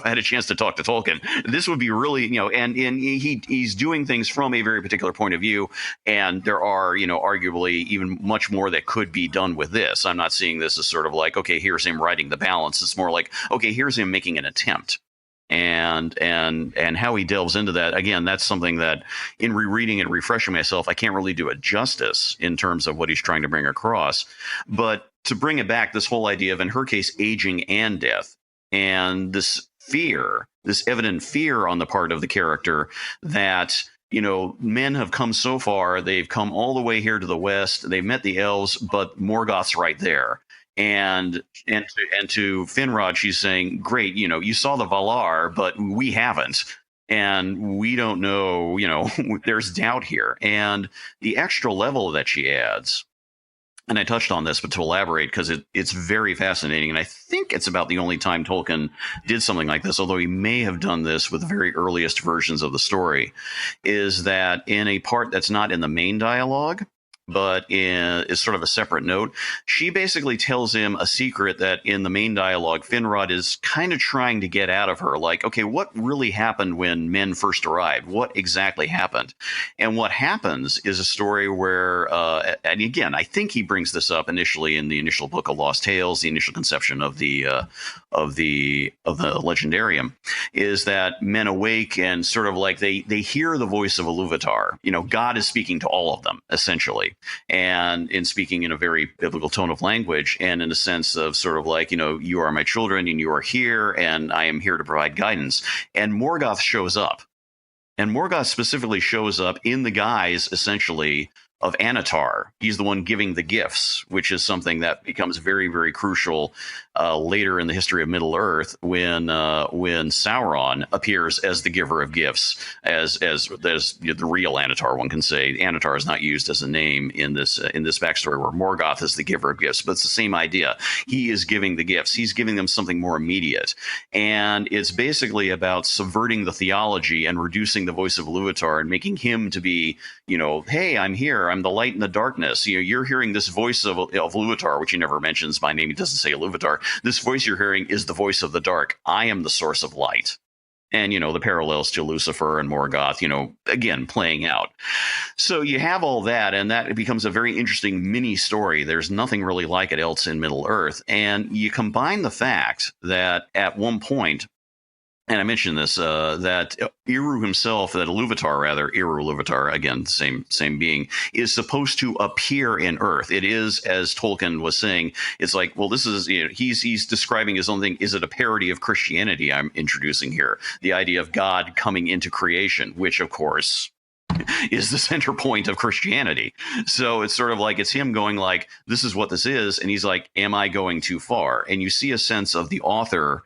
Had a chance to talk to Tolkien. This would be really, and he's doing things from a very particular point of view. And there are, arguably even much more that could be done with this. I'm not seeing this as sort of like, okay, here's him writing the balance. It's more like, okay, here's him making an attempt. And how he delves into that, again, that's something that in rereading and refreshing myself, I can't really do it justice in terms of what he's trying to bring across. But to bring it back, this whole idea of, in her case, aging and death, and this fear, this evident fear on the part of the character that, men have come so far, they've come all the way here to the west, they've met the elves, but Morgoth's right there. And to Finrod, she's saying, great, you saw the Valar, but we haven't. And we don't know, there's doubt here. And the extra level that she adds, and I touched on this, but to elaborate, because it's very fascinating. And I think it's about the only time Tolkien did something like this, although he may have done this with the very earliest versions of the story, is that in a part that's not in the main dialogue, but is sort of a separate note, she basically tells him a secret that in the main dialogue, Finrod is kind of trying to get out of her. Like, okay, what really happened when men first arrived? What exactly happened? And what happens is a story where, and again, I think he brings this up initially in the initial book of Lost Tales, the initial conception of the Legendarium, is that men awake and sort of like they hear the voice of Iluvatar. God is speaking to all of them, essentially. And in speaking in a very biblical tone of language, and in a sense of sort of like, you are my children and you are here and I am here to provide guidance. And Morgoth shows up. And Morgoth specifically shows up in the guise, essentially, of Anatar. He's the one giving the gifts, which is something that becomes very, very crucial later in the history of Middle-earth when Sauron appears as the giver of gifts, as the real Anatar, one can say. Anatar is not used as a name in this backstory where Morgoth is the giver of gifts, but it's the same idea. He is giving the gifts. He's giving them something more immediate. And it's basically about subverting the theology and reducing the voice of Iluvatar and making him to be, hey, I'm here. I'm the light in the darkness. You're hearing this voice of Iluvatar, which he never mentions by name. He doesn't say Iluvatar. This voice you're hearing is the voice of the dark. I am the source of light. And, the parallels to Lucifer and Morgoth, again, playing out. So you have all that, and that becomes a very interesting mini story. There's nothing really like it else in Middle-earth. And you combine the fact that at one point, and I mentioned this, that Eru himself, that Iluvatar, again, same being, is supposed to appear in Earth. It is, as Tolkien was saying, it's like, well, this is, he's describing his own thing. Is it a parody of Christianity I'm introducing here? The idea of God coming into creation, which, of course, is the center point of Christianity. So it's sort of like, it's him going like, this is what this is. And he's like, am I going too far? And you see a sense of the author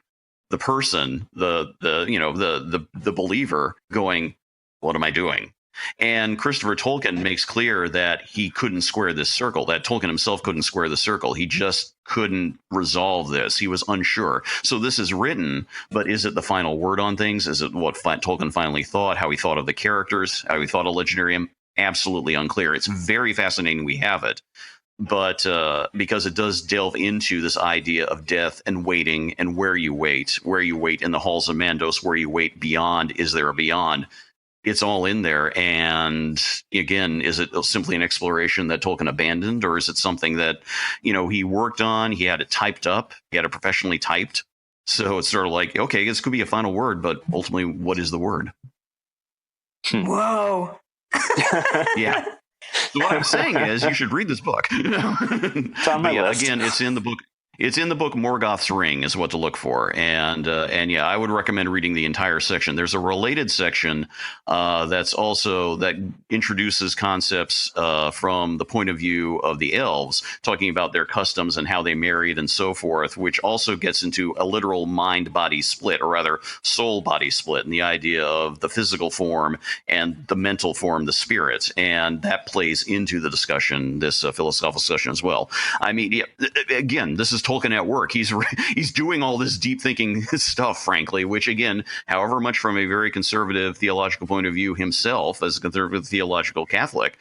the person, the believer going, what am I doing? And Christopher Tolkien makes clear that he couldn't square this circle, that Tolkien himself couldn't square the circle. He just couldn't resolve this. He was unsure. So this is written, but is it the final word on things? Is it what Tolkien finally thought, how he thought of the characters, how he thought of Legendarium? Absolutely unclear. It's very fascinating we have it. But because it does delve into this idea of death and waiting and where you wait in the halls of Mandos, where you wait beyond, is there a beyond? It's all in there. And again, is it simply an exploration that Tolkien abandoned, or is it something that, he worked on? He had it typed up. He had it professionally typed. So it's sort of like, okay, this could be a final word, but ultimately, what is the word? Whoa. Yeah. So what I'm saying is, you should read this book. It's on my list. Again, it's in the book. It's in the book Morgoth's Ring is what to look for. And yeah, I would recommend reading the entire section. There's a related section that introduces concepts from the point of view of the elves, talking about their customs and how they married and so forth, which also gets into a literal mind-body split, or rather soul-body split, and the idea of the physical form and the mental form, the spirit. And that plays into the discussion, this philosophical discussion as well. I mean, yeah, again, this is Tolkien at work. He's doing all this deep thinking stuff, frankly, which again, however much from a very conservative theological point of view himself, as a conservative theological Catholic,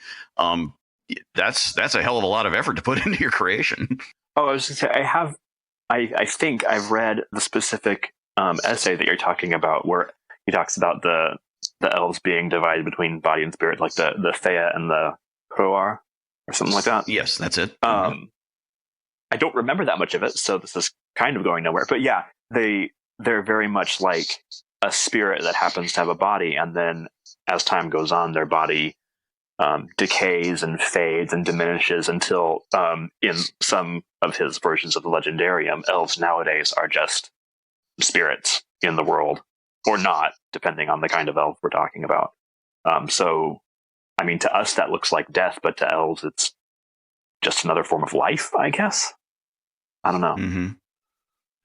that's a hell of a lot of effort to put into your creation. Oh, I was going to say, I think I've read the specific essay that you're talking about, where he talks about the elves being divided between body and spirit, like the Thea and the Hroar, or something like that. Yes, that's it. I don't remember that much of it, so this is kind of going nowhere. But yeah, they're very much like a spirit that happens to have a body, and then as time goes on, their body decays and fades and diminishes until, in some of his versions of the Legendarium, elves nowadays are just spirits in the world, or not, depending on the kind of elf we're talking about. So, I mean, to us that looks like death, but to elves it's just another form of life, I guess. I don't know. Mm-hmm.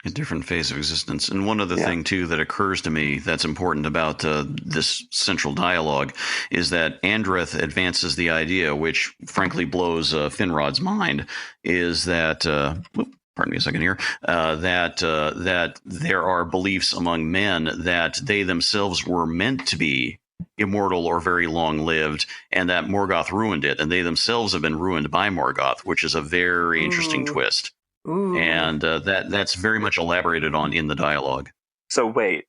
A different phase of existence. And one other thing, too, that occurs to me that's important about this central dialogue is that Andreth advances the idea, which frankly blows Finrod's mind, is that, pardon me a second here, that there are beliefs among men that they themselves were meant to be immortal or very long-lived, and that Morgoth ruined it, and they themselves have been ruined by Morgoth, which is a very interesting twist. Ooh. And that's very much elaborated on in the dialogue. So wait,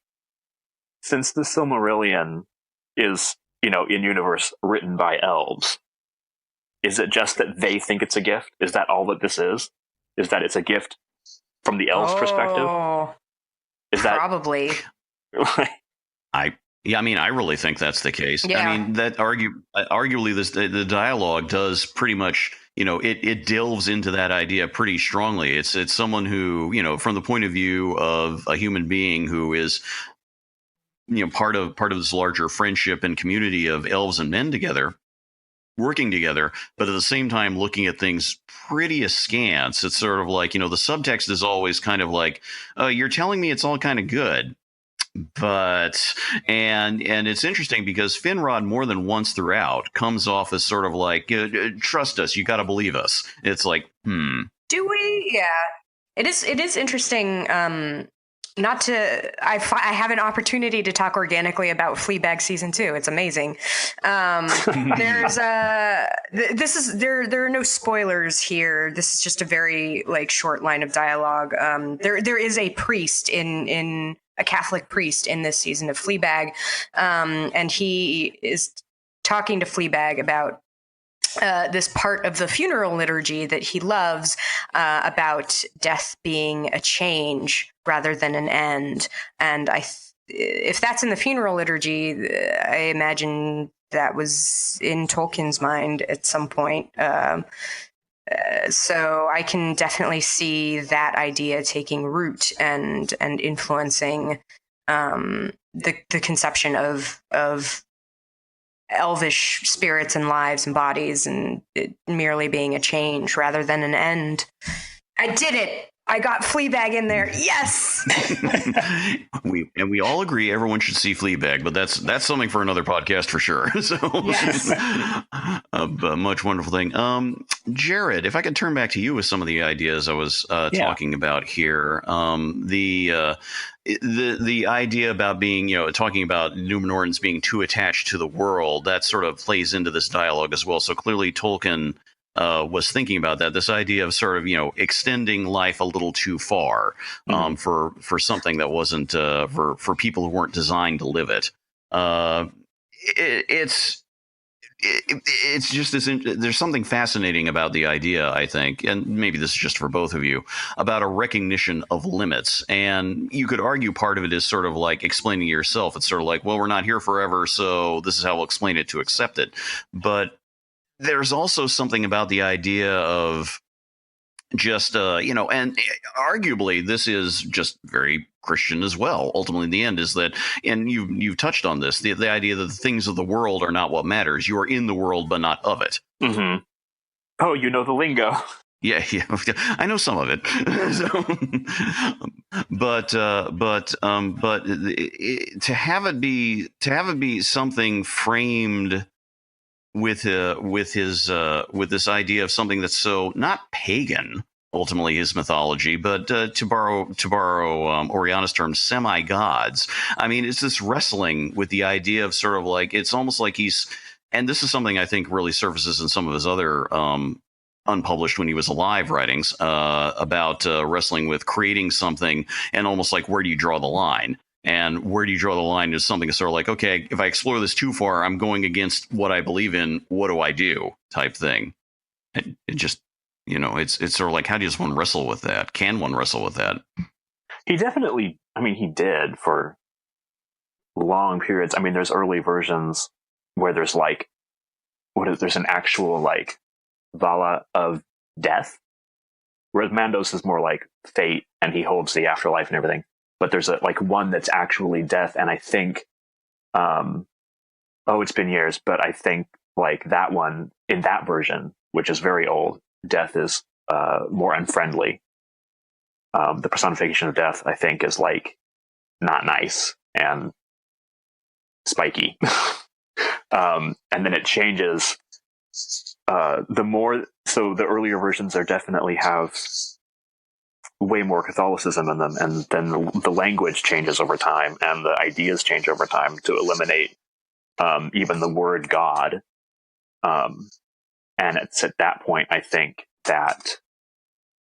since the Silmarillion is, in universe written by elves, is it just that they think it's a gift? Is that all that this is? Is that it's a gift from the elves' perspective? Is that probably? I really think that's the case. Yeah. I mean, that arguably the dialogue does pretty much, it delves into that idea pretty strongly. It's someone who, from the point of view of a human being who is, part of this larger friendship and community of elves and men together, working together, but at the same time looking at things pretty askance. It's sort of like, the subtext is always kind of like, you're telling me it's all kind of good. But and it's interesting because Finrod more than once throughout comes off as sort of like, trust us, you got to believe us. It's like, Do we? Yeah. It is interesting. I have an opportunity to talk organically about Fleabag season 2. It's amazing. There's there are no spoilers here. This is just a very short line of dialogue. There is a priest in a Catholic priest in this season of Fleabag, and he is talking to Fleabag about this part of the funeral liturgy that he loves, about death being a change rather than an end. And if that's in the funeral liturgy, I imagine that was in Tolkien's mind at some point. So I can definitely see that idea taking root and influencing the conception of elvish spirits and lives and bodies, and it merely being a change rather than an end. I did it. I got Fleabag in there. Yes. we all agree everyone should see Fleabag, but that's something for another podcast for sure. So Yes. a much wonderful thing. Jared, if I could turn back to you with some of the ideas I was talking about here. The idea about being, talking about Numenorans being too attached to the world, that sort of plays into this dialogue as well. So clearly Tolkien was thinking about that, this idea of sort of, extending life a little too far for something that wasn't for people who weren't designed to live it. It's just this. There's something fascinating about the idea, I think, and maybe this is just for both of you, about a recognition of limits. And you could argue part of it is sort of like explaining to yourself. It's sort of like, well, we're not here forever, so this is how we'll explain it to accept it. But there's also something about the idea of just, and arguably this is just very Christian as well. Ultimately, in the end is that, and you've touched on this, the idea that the things of the world are not what matters. You are in the world, but not of it. Mm-hmm. Oh, you know the lingo. Yeah, I know some of it. But to have it be something framed with this idea of something that's so not pagan, ultimately his mythology, but to borrow Oriana's term, semi-gods. I mean, it's this wrestling with the idea of sort of like, it's almost like he's, and this is something I think really surfaces in some of his other unpublished when he was alive writings about wrestling with creating something and almost like, where do you draw the line? And where do you draw the line is something that's sort of like, okay, if I explore this too far, I'm going against what I believe in. What do I do? Type thing. It just, it's sort of like, how do you just one wrestle with that? Can one wrestle with that? He definitely, he did for long periods. There's early versions where there's like, there's an actual like Vala of death, whereas Mandos is more like fate and he holds the afterlife and everything. But there's one that's actually death, and I think, it's been years, but I think like that one in that version, which is very old, death is more unfriendly. The personification of death, I think, is like not nice and spiky, and then it changes. So the earlier versions are definitely have way more Catholicism in them, and then the language changes over time and the ideas change over time to eliminate even the word God. And it's at that point, I think, that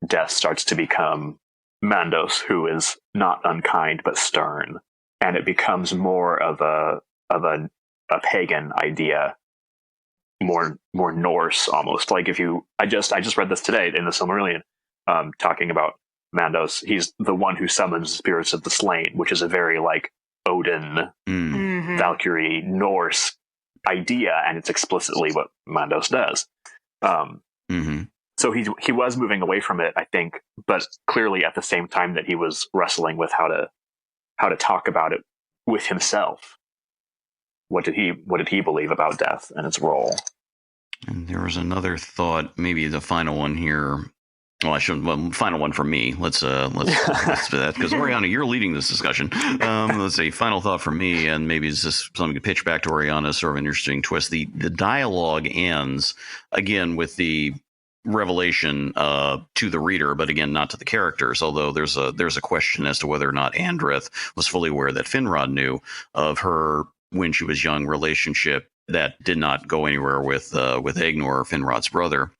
death starts to become Mandos, who is not unkind but stern, and it becomes more of a pagan idea, more Norse almost. Like I just read this today in the Silmarillion, talking about Mandos. He's the one who summons the spirits of the slain, which is a very like Odin, Valkyrie, Norse idea, and it's explicitly what Mandos does. So he was moving away from it, I think, but clearly at the same time that he was wrestling with how to talk about it with himself. What did he believe about death and its role? And there was another thought, maybe the final one here. Well, final one for me. Let's do that, because Oriana, you're leading this discussion. Let's say final thought for me, and maybe it's just something to pitch back to Oriana, sort of an interesting twist. The dialogue ends again with the revelation to the reader, but again not to the characters. Although there's a question as to whether or not Andreth was fully aware that Finrod knew of her when she was young relationship that did not go anywhere with Agnor, Finrod's brother.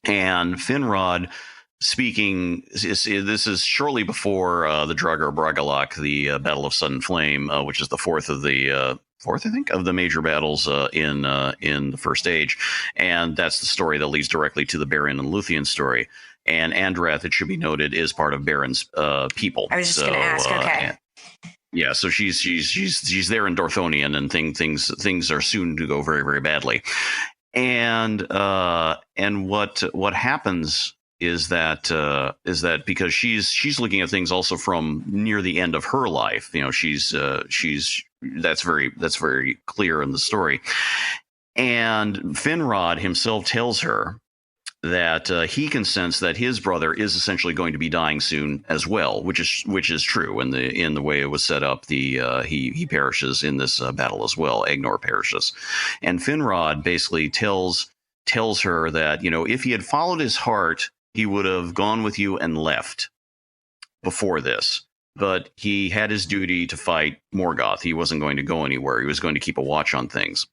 And Finrod speaking, this is shortly before the Dragar Bragalach, the Battle of Sudden Flame, which is the fourth, I think, of the major battles in the First Age. And that's the story that leads directly to the Beren and Luthien story. And Andreth, it should be noted, is part of Beren's people. I was just going to ask, okay. Yeah, so she's there in Dorthonion, and things are soon to go very, very badly. And what happens is that because she's looking at things also from near the end of her life, that's very clear in the story. And Finrod himself tells her he can sense that his brother is essentially going to be dying soon as well, which is true in the way it was set up. He perishes in this battle as well. Agnor perishes, and Finrod basically tells her that, if he had followed his heart, he would have gone with you and left before this. But he had his duty to fight Morgoth. He wasn't going to go anywhere. He was going to keep a watch on things.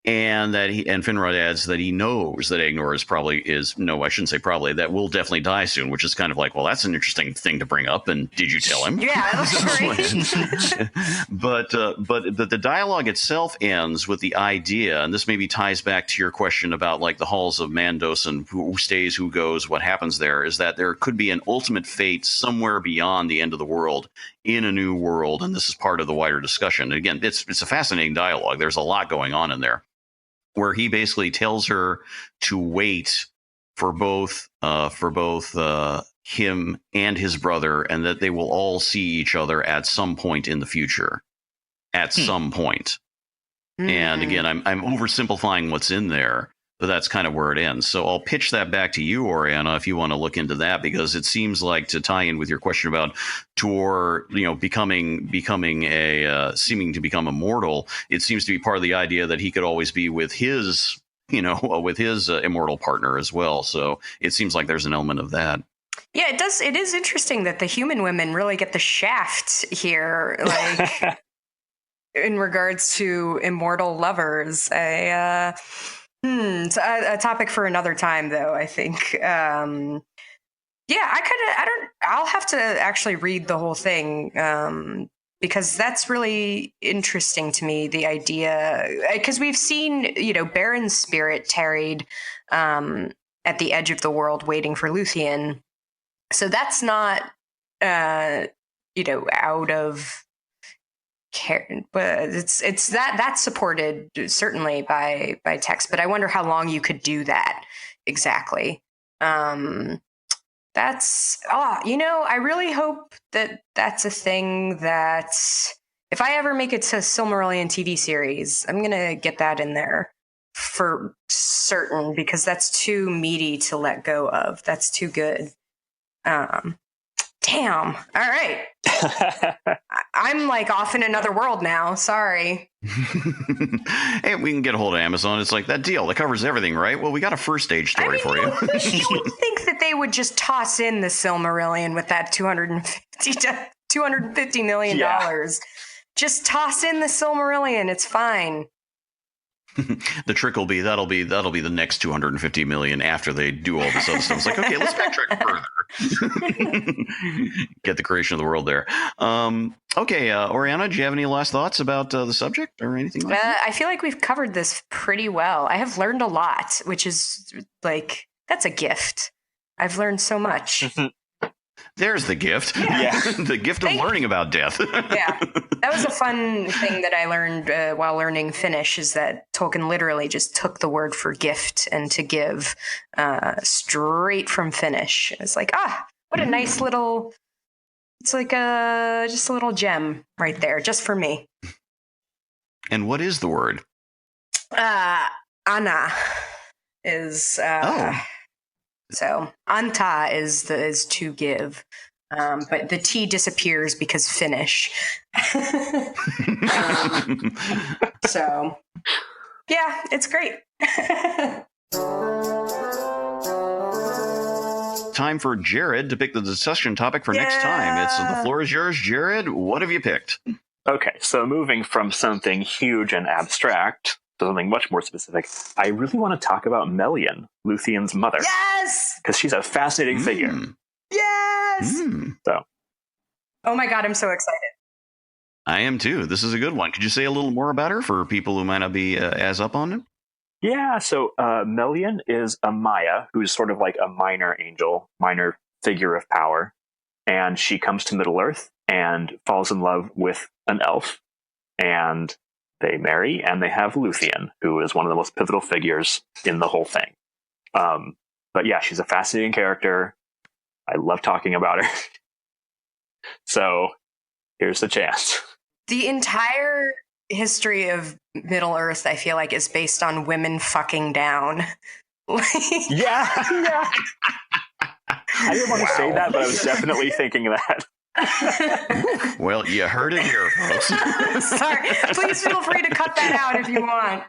And Finrod adds that he knows that Agnor that will definitely die soon, which is kind of like, well, that's an interesting thing to bring up. And did you tell him? Yeah, that's great. But the dialogue itself ends with the idea, and this maybe ties back to your question about like the halls of Mandos and who stays, who goes, what happens there, is that there could be an ultimate fate somewhere beyond the end of the world in a new world. And this is part of the wider discussion. And again, it's a fascinating dialogue. There's a lot going on in there, where he basically tells her to wait for both him and his brother, and that they will all see each other at some point in the future. At some point. And again, I'm oversimplifying what's in there, but that's kind of where it ends. So I'll pitch that back to you, Oriana, if you want to look into that, because it seems like, to tie in with your question about Tuor, seeming to become immortal, it seems to be part of the idea that he could always be with his, immortal partner as well. So it seems like there's an element of that. Yeah, it does. It is interesting that the human women really get the shaft here, like in regards to immortal lovers. It's a topic for another time, though, I think. I'll have to actually read the whole thing, because that's really interesting to me, the idea, because we've seen, Baron's spirit tarried at the edge of the world waiting for Luthien. So that's not, out of care, but it's that's supported certainly by text. But I wonder how long you could do that exactly. I really hope that that's a thing that if I ever make it to Silmarillion TV series, I'm gonna get that in there for certain, because that's too meaty to let go of. That's too good. Damn. All right. I'm like off in another world now. Sorry. Hey, we can get a hold of Amazon. It's like that deal that covers everything, right? Well, we got a first stage story for you. You would think that they would just toss in the Silmarillion with that $250 million. Yeah. Just toss in the Silmarillion. It's fine. The trick will be that'll be the next 250 million after they do all this other stuff. It's like, okay, let's backtrack further. Get the creation of the world there. Okay, Oriana, do you have any last thoughts about the subject or anything like that? I feel like we've covered this pretty well. I have learned a lot, which is like, that's a gift. I've learned so much. There's the gift. Yeah. The gift of learning about death. Yeah. That was a fun thing that I learned while learning Finnish, is that Tolkien literally just took the word for gift and to give straight from Finnish. It's like, what a nice little, it's like just a little gem right there, just for me. And what is the word? Anna is... So anta is to give, but the T disappears because Finnish. So, yeah, it's great. Time for Jared to pick the discussion topic for next time. The floor is yours, Jared. What have you picked? Okay, so moving from something huge and abstract to something much more specific, I really want to talk about Melian, Luthien's mother. Yes! Because she's a fascinating figure. Yes! So. Oh my God, I'm so excited. I am too. This is a good one. Could you say a little more about her for people who might not be as up on it? Yeah, so Melian is a Maya, who's sort of like a minor angel, minor figure of power. And she comes to Middle-earth and falls in love with an elf. And they marry, and they have Luthien, who is one of the most pivotal figures in the whole thing. But yeah, she's a fascinating character. I love talking about her. So here's the chance. The entire history of Middle-earth, I feel like, is based on women fucking down. Yeah. I didn't want to say that, but I was definitely thinking that. Well, you heard it here, folks. Sorry. Please feel free to cut that out if you want.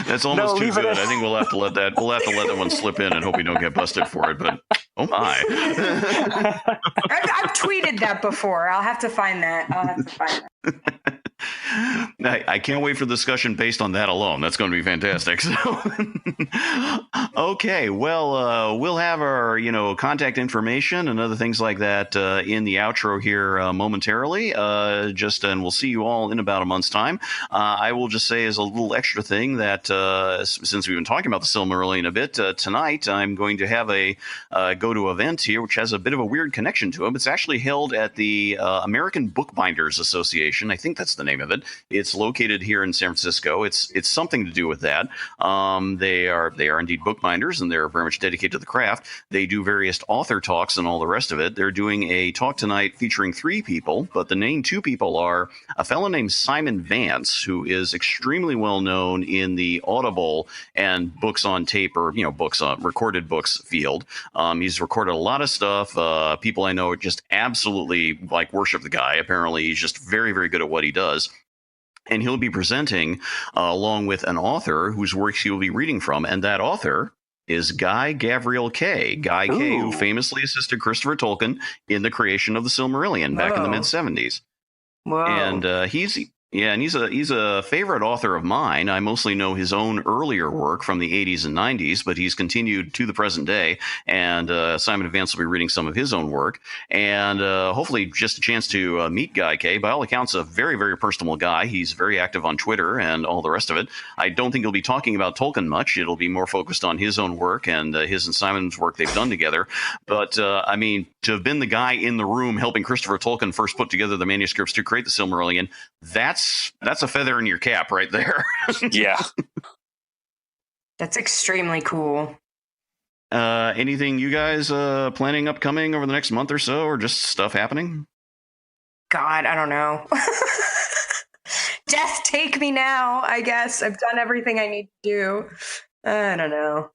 That's almost too good. in. I think we'll have to let that one slip in and hope we don't get busted for it. But oh my! I've tweeted that before. I'll have to find that. I can't wait for the discussion based on that alone. That's going to be fantastic. So, okay, well, we'll have our contact information and other things like that in the outro here momentarily. And we'll see you all in about a month's time. I will just say as a little extra thing that since we've been talking about the Silmarillion a bit tonight, I'm going to have a go-to event here, which has a bit of a weird connection to it. It's actually held at the American Bookbinders Association. I think that's the name of it. It's located here in San Francisco. It's something to do with that. They are indeed bookbinders, and they're very much dedicated to the craft. They do various author talks and all the rest of it. They're doing a talk tonight featuring 3 people, but the main 2 people are a fellow named Simon Vance, who is extremely well known in the Audible and books on tape or recorded books field. He's recorded a lot of stuff. People I know just absolutely worship the guy. Apparently, he's just very, very good at what he does. And he'll be presenting along with an author whose works he will be reading from. And that author is Guy Gavriel Kay. Guy Kay, who famously assisted Christopher Tolkien in the creation of the Silmarillion back in the mid-'70s. Wow. And he's a favorite author of mine. I mostly know his own earlier work from the 80s and 90s, but he's continued to the present day. And Simon Vance will be reading some of his own work. And hopefully just a chance to meet Guy Kay. By all accounts, a very, very personable guy. He's very active on Twitter and all the rest of it. I don't think he'll be talking about Tolkien much. It'll be more focused on his own work and his and Simon's work they've done together. But, to have been the guy in the room helping Christopher Tolkien first put together the manuscripts to create the Silmarillion, that's a feather in your cap right there. Yeah. That's extremely cool. Anything you guys planning upcoming over the next month or so, or just stuff happening? God, I don't know. Death take me now, I guess. I've done everything I need to do. I don't know.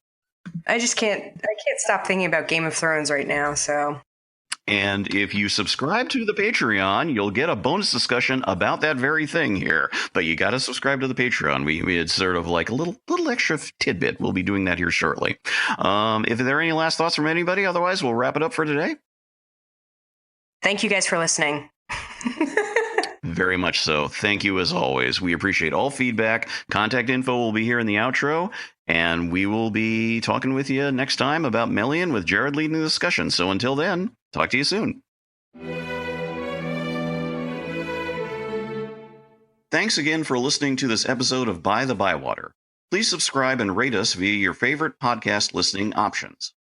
I can't stop thinking about Game of Thrones right now, so. And if you subscribe to the Patreon, you'll get a bonus discussion about that very thing here. But you got to subscribe to the Patreon. We had sort of like a little extra tidbit. We'll be doing that here shortly. If there are any last thoughts from anybody, otherwise we'll wrap it up for today. Thank you guys for listening. Very much so. Thank you as always. We appreciate all feedback. Contact info will be here in the outro. And we will be talking with you next time about Melian with Jared leading the discussion. So until then, talk to you soon. Thanks again for listening to this episode of By the Bywater. Please subscribe and rate us via your favorite podcast listening options.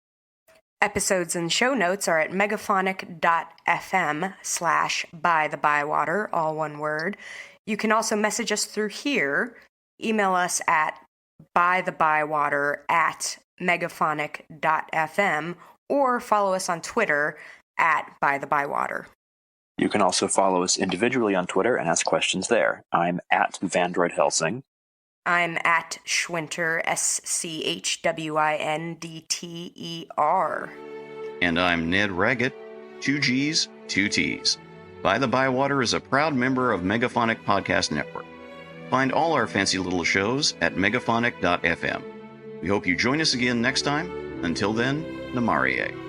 Episodes and show notes are at megaphonic.fm/bythebywater, all one word. You can also message us through here. Email us at bythebywater@megaphonic.fm or follow us on Twitter at By-The-Bywater. You can also follow us individually on Twitter and ask questions there. I'm at Vandroid Helsing. I'm at Schwinter, SCHWINDTER. And I'm Ned Raggett, 2 G's, 2 T's. By the Bywater is a proud member of Megaphonic Podcast Network. Find all our fancy little shows at megaphonic.fm. We hope you join us again next time. Until then, Namarie.